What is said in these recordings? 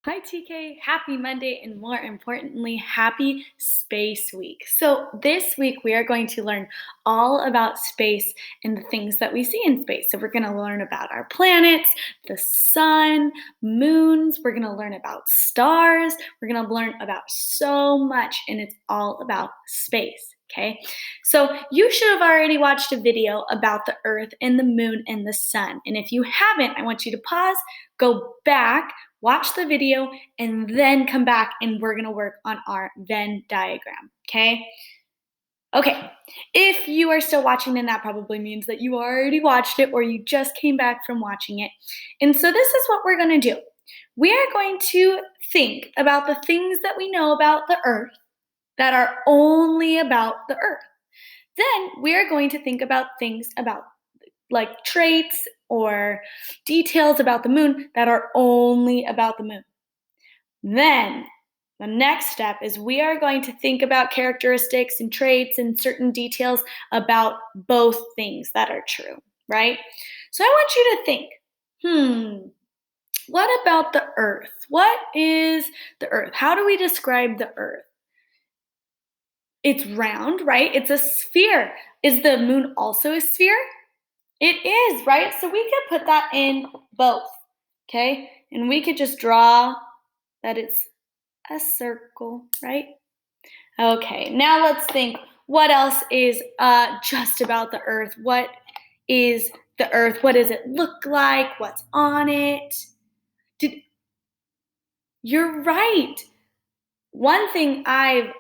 Hi, TK. Happy Monday, and more importantly, happy Space Week. So, this week we are going to learn all about space and the things that we see in space. So, we're going to learn about our planets, the sun, moons. We're going to learn about stars. We're going to learn about so much, and it's all about space. Okay, so you should have already watched a video about the Earth and the moon and the sun. And if you haven't, I want you to pause, go back, watch the video, and then come back and we're gonna work on our Venn diagram, okay? Okay, if you are still watching, then that probably means that you already watched it or you just came back from watching it. And so this is what we're gonna do. We are going to think about the things that we know about the Earth that are only about the Earth. Then we are going to think about things about like traits or details about the moon that are only about the moon. Then the next step is we are going to think about characteristics and traits and certain details about both things that are true, right? So I want you to think, what about the Earth? What is the Earth? How do we describe the Earth? It's round, right? It's a sphere. Is the moon also a sphere? It is, right? So we could put that in both, okay? And we could just draw that it's a circle, right? Okay, now let's think what else is just about the Earth? What is the Earth? What does it look like? What's on it? Did, you're right. One thing I've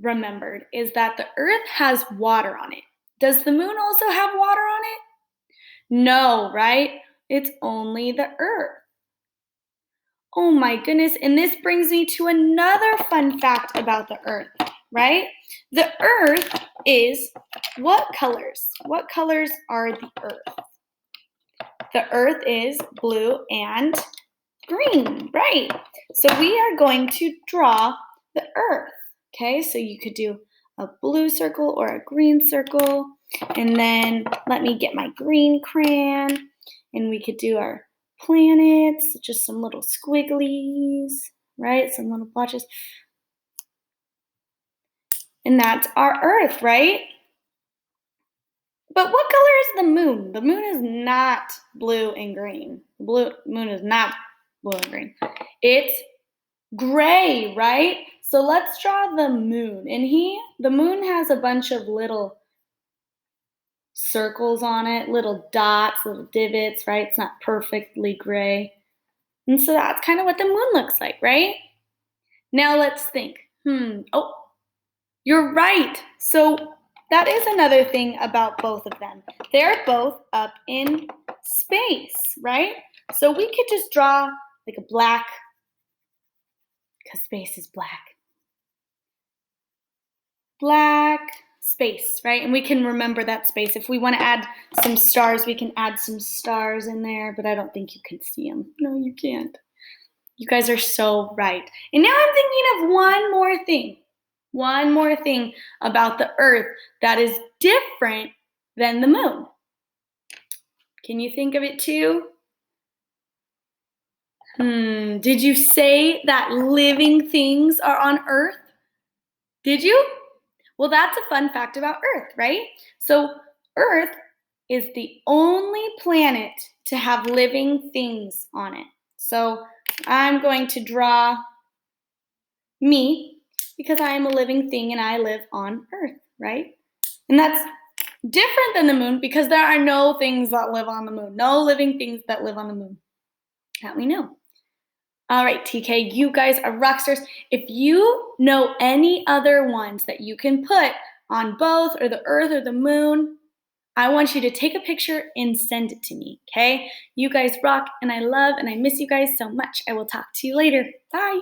remembered is that the Earth has water on it. Does the moon also have water on it? No, right? It's only the Earth. Oh my goodness. And this brings me to another fun fact about the Earth, right? The Earth is what colors? What colors are the Earth? The Earth is blue and green, right? So we are going to draw the Earth, okay? So you could do a blue circle or a green circle. And then let me get my green crayon and we could do our planets, just some little squigglies, right? Some little blotches. And that's our Earth, right? But what color is the moon? The moon is not blue and green. The moon is not blue and green. It's gray, right? So let's draw the moon. And the moon has a bunch of little circles on it, little dots, little divots, right? It's not perfectly gray. And so that's kind of what the moon looks like, right? Now let's think. Oh, you're right. So that is another thing about both of them. They're both up in space, right? So we could just draw like a black, because space is black space, right? And we can remember that space. If we want to add some stars, we can add some stars in there, but I don't think you can see them. No, you can't. You guys are so right. And now I'm thinking of one more thing. One more thing about the Earth that is different than the moon. Can you think of it too? Did you say that living things are on Earth? Did you? Well, that's a fun fact about Earth, right? So, Earth is the only planet to have living things on it. So, I'm going to draw me because I am a living thing and I live on Earth, right? And that's different than the moon because there are no things that live on the moon, no living things that live on the moon that we know. All right, TK, you guys are rock stars. If you know any other ones that you can put on both or the Earth or the moon, I want you to take a picture and send it to me, okay? You guys rock, and I love and I miss you guys so much. I will talk to you later. Bye.